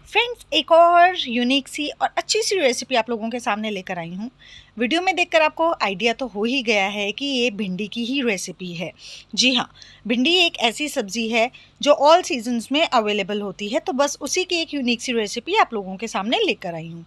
Friends, एक और unique सी और अच्छी सी रेसिपी आप लोगों के सामने लेकर आई हूँ। वीडियो में देखकर आपको आइडिया तो हो ही गया है कि ये भिंडी की ही रेसिपी है। जी हाँ, भिंडी एक ऐसी सब्जी है जो ऑल सीजन्स में अवेलेबल होती है, तो बस उसी की एक यूनिक सी रेसिपी आप लोगों के सामने लेकर आई हूँ।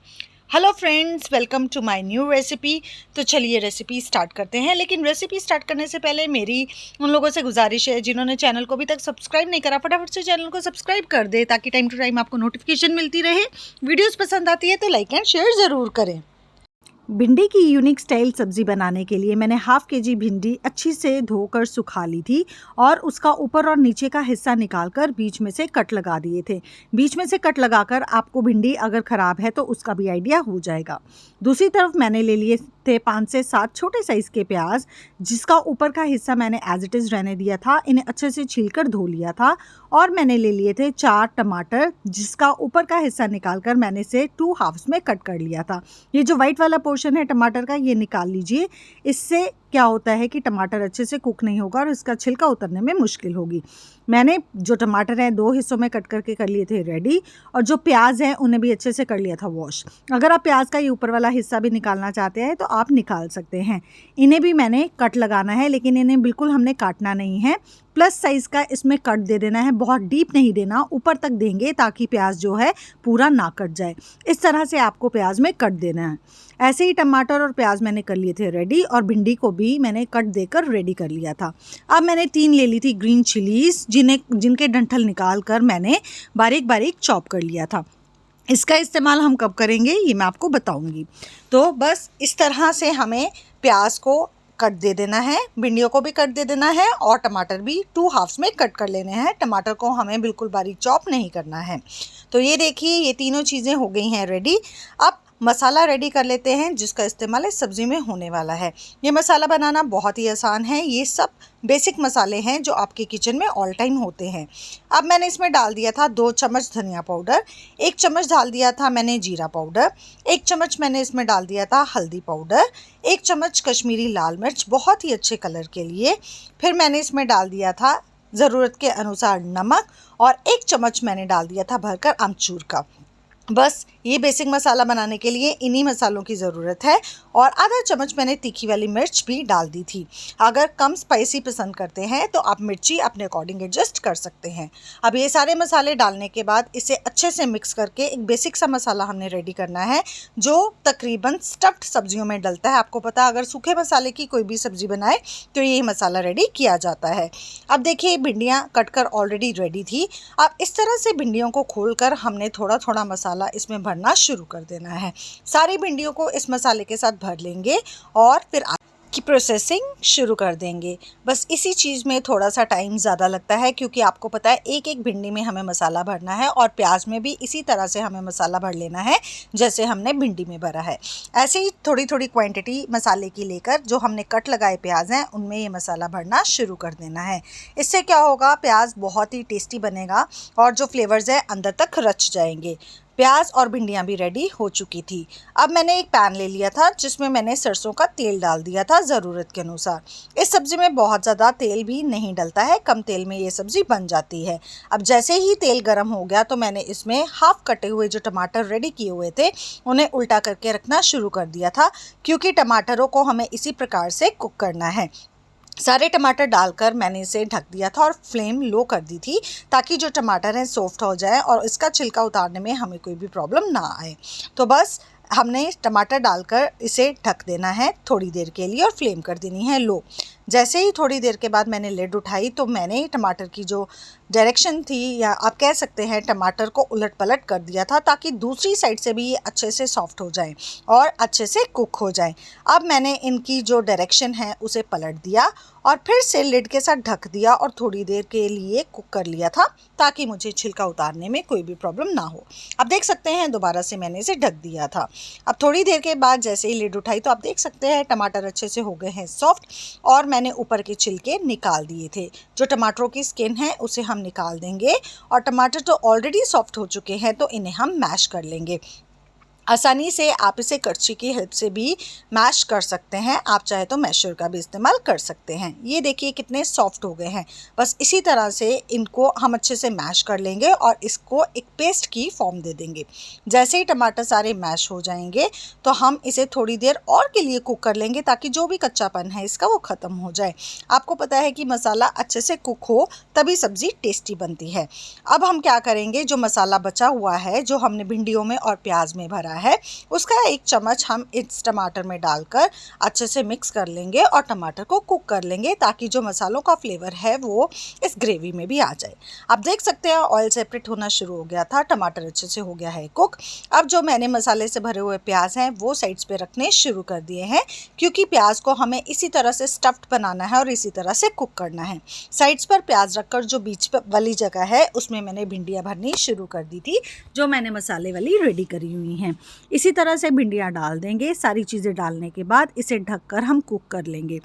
Hello friends, welcome to my new recipe. तो चलिए रेसिपी स्टार्ट करते हैं, लेकिन रेसिपी स्टार्ट करने से पहले मेरी उन लोगों से गुजारिश है जिन्होंने चैनल को अभी तक सब्सक्राइब नहीं करा, फटाफट से चैनल को सब्सक्राइब कर दे ताकि टाइम टू टाइम आपको नोटिफिकेशन मिलती रहे। वीडियोस पसंद आती है तो लाइक एंड शेयर ज़रूर करें। भिंडी की यूनिक स्टाइल सब्ज़ी बनाने के लिए मैंने हाफ़ केजी भिंडी अच्छी से धोकर सुखा ली थी और उसका ऊपर और नीचे का हिस्सा निकालकर बीच में से कट लगा दिए थे। बीच में से कट लगाकर आपको भिंडी अगर ख़राब है तो उसका भी आइडिया हो जाएगा। दूसरी तरफ मैंने ले लिए थे 5 से 7 छोटे साइज़ के प्याज, जिसका ऊपर का हिस्सा मैंने एज इट इज़ रहने दिया था। इन्हें अच्छे से छीलकर धो लिया था। और मैंने ले लिए थे 4 टमाटर, जिसका ऊपर का हिस्सा निकालकर मैंने इसे 2 हाफ्स में कट कर लिया था। ये जो वाइट वाला पोर्शन है टमाटर का, ये निकाल लीजिए। इससे क्या होता है कि टमाटर अच्छे से कुक नहीं होगा और इसका छिलका उतरने में मुश्किल होगी। मैंने जो टमाटर हैं 2 हिस्सों में कट करके कर लिए थे रेडी, और जो प्याज हैं उन्हें भी अच्छे से कर लिया था वॉश। अगर आप प्याज का ये ऊपर वाला हिस्सा भी निकालना चाहते हैं तो आप निकाल सकते हैं। इन्हें भी मैंने कट लगाना है, लेकिन इन्हें बिल्कुल हमने काटना नहीं है। प्लस साइज़ का इसमें कट दे देना है, बहुत डीप नहीं देना, ऊपर तक देंगे ताकि प्याज जो है पूरा ना कट जाए। इस तरह से आपको प्याज में कट देना है। ऐसे ही टमाटर और प्याज मैंने कर लिए थे रेडी, और भिंडी को भी मैंने कट देकर रेडी कर लिया था। अब मैंने 3 ले ली थी ग्रीन चिलीज़, जिनके डंठल निकाल कर मैंने बारीक बारीक चॉप कर लिया था। इसका इस्तेमाल हम कब करेंगे ये मैं आपको बताऊंगी। तो बस इस तरह से हमें प्याज को कट दे देना है, भिंडियों को भी कट दे देना है, और टमाटर भी 2 हाफ्स में कट कर लेने हैं। टमाटर को हमें बिल्कुल बारीक चॉप नहीं करना है। तो ये देखिए, ये तीनों चीज़ें हो गई हैं रेडी। अब मसाला रेडी कर लेते हैं जिसका इस्तेमाल इस सब्ज़ी में होने वाला है। ये मसाला बनाना बहुत ही आसान है। ये सब बेसिक मसाले हैं जो आपके किचन में ऑल टाइम होते हैं। अब मैंने इसमें डाल दिया था 2 चम्मच धनिया पाउडर, 1 चम्मच डाल दिया था मैंने जीरा पाउडर, 1 चम्मच मैंने इसमें डाल दिया था हल्दी पाउडर, 1 चम्मच कश्मीरी लाल मिर्च बहुत ही अच्छे कलर के लिए। फिर मैंने इसमें डाल दिया था ज़रूरत के अनुसार नमक, और 1 चम्मच मैंने डाल दिया था भरकर अमचूर का। बस ये बेसिक मसाला बनाने के लिए इन्हीं मसालों की ज़रूरत है। और आधा चम्मच मैंने तीखी वाली मिर्च भी डाल दी थी। अगर कम स्पाइसी पसंद करते हैं तो आप मिर्ची अपने अकॉर्डिंग एडजस्ट कर सकते हैं। अब ये सारे मसाले डालने के बाद इसे अच्छे से मिक्स करके एक बेसिक सा मसाला हमने रेडी करना है, जो तकरीबन स्टफ्ड सब्जियों में डलता है। आपको पता है, अगर सूखे मसाले की कोई भी सब्ज़ी बनाए तो ये मसाला रेडी किया जाता है। अब देखिए, भिंडियाँ कटकर ऑलरेडी रेडी थी। अब इस तरह से भिंडियों को खोलकर हमने थोड़ा थोड़ा मसाला इसमें भरना शुरू कर देना है। सारी भिंडियों को इस मसाले के साथ भर लेंगे और फिर की प्रोसेसिंग शुरू कर देंगे। बस इसी चीज़ में थोड़ा सा टाइम ज़्यादा लगता है, क्योंकि आपको पता है एक एक भिंडी में हमें मसाला भरना है, और प्याज में भी इसी तरह से हमें मसाला भर लेना है जैसे हमने भिंडी में भरा है। ऐसे ही थोड़ी थोड़ी क्वांटिटी मसाले की लेकर जो हमने कट लगाए प्याज हैं उनमें ये मसाला भरना शुरू कर देना है। इससे क्या होगा, प्याज बहुत ही टेस्टी बनेगा और जो फ्लेवर्स है अंदर तक रच जाएंगे। प्याज और भिंडियाँ भी रेडी हो चुकी थी। अब मैंने एक पैन ले लिया था जिसमें मैंने सरसों का तेल डाल दिया था ज़रूरत के अनुसार। इस सब्ज़ी में बहुत ज़्यादा तेल भी नहीं डलता है, कम तेल में ये सब्ज़ी बन जाती है। अब जैसे ही तेल गर्म हो गया तो मैंने इसमें हाफ़ कटे हुए जो टमाटर रेडी किए हुए थे उन्हें उल्टा करके रखना शुरू कर दिया था, क्योंकि टमाटरों को हमें इसी प्रकार से कुक करना है। सारे टमाटर डालकर मैंने इसे ढक दिया था और फ्लेम लो कर दी थी, ताकि जो टमाटर हैं सॉफ्ट हो जाए और इसका छिलका उतारने में हमें कोई भी प्रॉब्लम ना आए। तो बस हमने टमाटर डालकर इसे ढक देना है थोड़ी देर के लिए और फ्लेम कर देनी है लो। जैसे ही थोड़ी देर के बाद मैंने लिड उठाई तो मैंने टमाटर की जो डायरेक्शन थी, या आप कह सकते हैं टमाटर को उलट पलट कर दिया था, ताकि दूसरी साइड से भी ये अच्छे से सॉफ्ट हो जाए और अच्छे से कुक हो जाए। अब मैंने इनकी जो डायरेक्शन है उसे पलट दिया और फिर से लिड के साथ ढक दिया और थोड़ी देर के लिए कुक कर लिया था, ताकि मुझे छिलका उतारने में कोई भी प्रॉब्लम ना हो। अब देख सकते हैं दोबारा से मैंने इसे ढक दिया था। अब थोड़ी देर के बाद जैसे ही लिड उठाई तो आप देख सकते हैं टमाटर अच्छे से हो गए हैं सॉफ्ट, और मैंने ऊपर के छिलके निकाल दिए थे। जो टमाटरों की स्किन है उसे हम निकाल देंगे, और टमाटर तो ऑलरेडी सॉफ्ट हो चुके हैं तो इन्हें हम मैश कर लेंगे। आसानी से आप इसे करछी की हेल्प से भी मैश कर सकते हैं। आप चाहे तो मैशर का भी इस्तेमाल कर सकते हैं। ये देखिए कितने सॉफ्ट हो गए हैं। बस इसी तरह से इनको हम अच्छे से मैश कर लेंगे और इसको एक पेस्ट की फॉर्म दे देंगे। जैसे ही टमाटर सारे मैश हो जाएंगे तो हम इसे थोड़ी देर और के लिए कुक कर लेंगे ताकि जो भी कच्चापन है इसका वो ख़त्म हो जाए। आपको पता है कि मसाला अच्छे से कुक हो तभी सब्ज़ी टेस्टी बनती है। अब हम क्या करेंगे, जो मसाला बचा हुआ है जो हमने भिंडियों में और प्याज में भरा है उसका 1 चम्मच हम इस टमाटर में डालकर अच्छे से मिक्स कर लेंगे और टमाटर को कुक कर लेंगे ताकि जो मसालों का फ्लेवर है वो इस ग्रेवी में भी आ जाए। आप देख सकते हैं ऑयल सेपरेट होना शुरू हो गया था, टमाटर अच्छे से हो गया है कुक। अब जो मैंने मसाले से भरे हुए प्याज हैं वो साइड्स पे रखने शुरू कर दिए हैं, क्योंकि प्याज को हमें इसी तरह से स्टफ्ड बनाना है और इसी तरह से कुक करना है। साइड्स पर प्याज रखकर जो बीच वाली जगह है उसमें मैंने भिंडियाँ भरनी शुरू कर दी थी जो मैंने मसाले वाली रेडी करी हुई हैं। इसी तरह से भिंडियाँ डाल देंगे। सारी चीज़ें डालने के बाद इसे ढककर हम कुक कर लेंगे।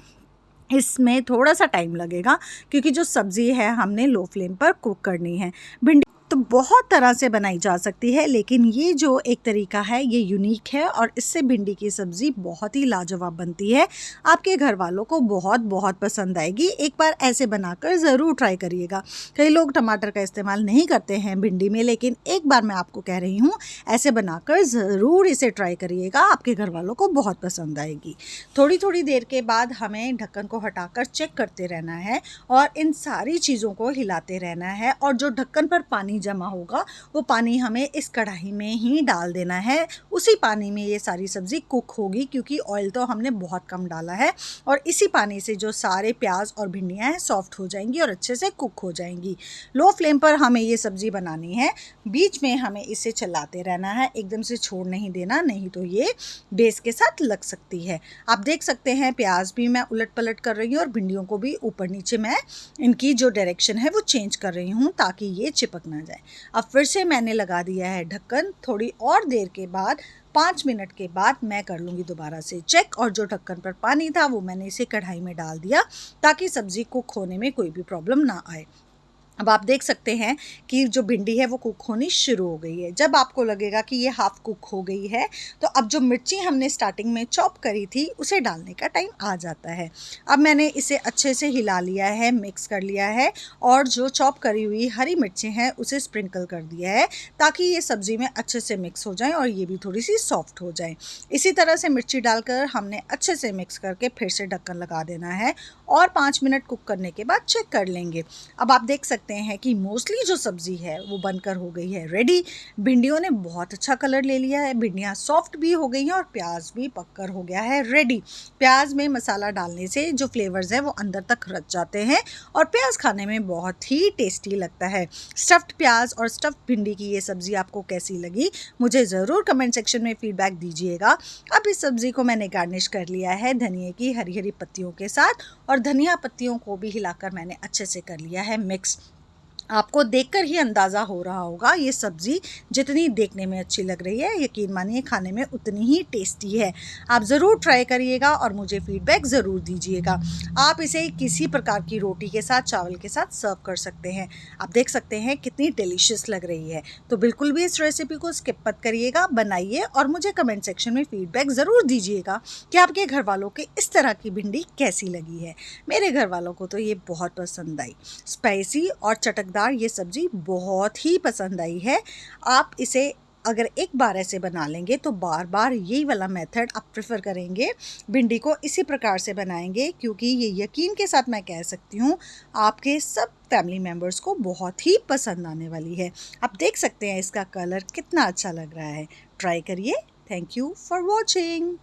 इसमें थोड़ा सा टाइम लगेगा क्योंकि जो सब्ज़ी है हमने लो फ्लेम पर कुक करनी है। भिंडी तो बहुत तरह से बनाई जा सकती है, लेकिन ये जो एक तरीका है ये यूनिक है और इससे भिंडी की सब्ज़ी बहुत ही लाजवाब बनती है। आपके घर वालों को बहुत बहुत पसंद आएगी। एक बार ऐसे बनाकर ज़रूर ट्राई करिएगा। कई लोग टमाटर का इस्तेमाल नहीं करते हैं भिंडी में, लेकिन एक बार मैं आपको कह रही हूँ ऐसे बनाकर ज़रूर इसे ट्राई करिएगा, आपके घर वालों को बहुत पसंद आएगी। थोड़ी थोड़ी देर के बाद हमें ढक्कन को हटाकर चेक करते रहना है और इन सारी चीज़ों को हिलाते रहना है और जो ढक्कन पर पानी जमा होगा वो पानी हमें इस कढ़ाई में ही डाल देना है। उसी पानी में ये सारी सब्ज़ी कुक होगी क्योंकि ऑयल तो हमने बहुत कम डाला है और इसी पानी से जो सारे प्याज और भिंडियाँ हैं सॉफ्ट हो जाएंगी और अच्छे से कुक हो जाएंगी। लो फ्लेम पर हमें ये सब्ज़ी बनानी है। बीच में हमें इसे चलाते रहना है, एकदम से छोड़ नहीं देना, नहीं तो ये बेस के साथ लग सकती है। आप देख सकते हैं प्याज भी मैं उलट पलट कर रही हूँ और भिंडियों को भी ऊपर नीचे मैं इनकी जो डायरेक्शन है वो चेंज कर रही हूँ ताकि ये चिपक ना जाए। अब फिर से मैंने लगा दिया है ढक्कन। थोड़ी और देर के बाद 5 मिनट के बाद मैं कर लूँगी दोबारा से चेक और जो ढक्कन पर पानी था वो मैंने इसे कढ़ाई में डाल दिया ताकि सब्ज़ी कुक होने में कोई भी प्रॉब्लम ना आए। अब आप देख सकते हैं कि जो भिंडी है वो कुक होनी शुरू हो गई है। जब आपको लगेगा कि ये हाफ कुक हो गई है तो अब जो मिर्ची हमने स्टार्टिंग में चॉप करी थी उसे डालने का टाइम आ जाता है। अब मैंने इसे अच्छे से हिला लिया है, मिक्स कर लिया है और जो चॉप करी हुई हरी मिर्ची हैं उसे स्प्रिंकल कर दिया है ताकि ये सब्ज़ी में अच्छे से मिक्स हो जाए और ये भी थोड़ी सी सॉफ्ट हो जाए। इसी तरह से मिर्ची डालकर हमने अच्छे से मिक्स करके फिर से ढक्कन लगा देना है और 5 मिनट कुक करने के बाद चेक कर लेंगे। अब आप देख सकते हैं कि मोस्टली जो सब्ज़ी है वो बनकर हो गई है रेडी। भिंडियों ने बहुत अच्छा कलर ले लिया है, भिंडियाँ सॉफ्ट भी हो गई हैं और प्याज भी पककर हो गया है रेडी। प्याज में मसाला डालने से जो फ्लेवर्स हैं वो अंदर तक रच जाते हैं और प्याज खाने में बहुत ही टेस्टी लगता है। स्टफ्ड प्याज और स्टफ्ड भिंडी की ये सब्ज़ी आपको कैसी लगी मुझे ज़रूर कमेंट सेक्शन में फीडबैक दीजिएगा। अब इस सब्ज़ी को मैंने गार्निश कर लिया है धनिए की हरी हरी पत्तियों के साथ और धनिया पत्तियों को भी हिलाकर मैंने अच्छे से कर लिया है मिक्स। आपको देखकर ही अंदाज़ा हो रहा होगा ये सब्ज़ी जितनी देखने में अच्छी लग रही है यकीन मानिए खाने में उतनी ही टेस्टी है। आप ज़रूर ट्राई करिएगा और मुझे फीडबैक ज़रूर दीजिएगा। आप इसे किसी प्रकार की रोटी के साथ, चावल के साथ सर्व कर सकते हैं। आप देख सकते हैं कितनी डिलीशियस लग रही है। तो बिल्कुल भी इस रेसिपी को स्किप मत करिएगा, बनाइए और मुझे कमेंट सेक्शन में फीडबैक ज़रूर दीजिएगा कि आपके घर वालों के इस तरह की भिंडी कैसी लगी है। मेरे घर वालों को तो ये बहुत पसंद आई। स्पाइसी और चटकदार ये सब्ज़ी बहुत ही पसंद आई है। आप इसे अगर एक बार ऐसे बना लेंगे तो बार बार यही वाला मेथड आप प्रेफर करेंगे, भिंडी को इसी प्रकार से बनाएंगे क्योंकि ये यकीन के साथ मैं कह सकती हूँ आपके सब फैमिली मेम्बर्स को बहुत ही पसंद आने वाली है। आप देख सकते हैं इसका कलर कितना अच्छा लग रहा है। ट्राई करिए। Thank you for watching.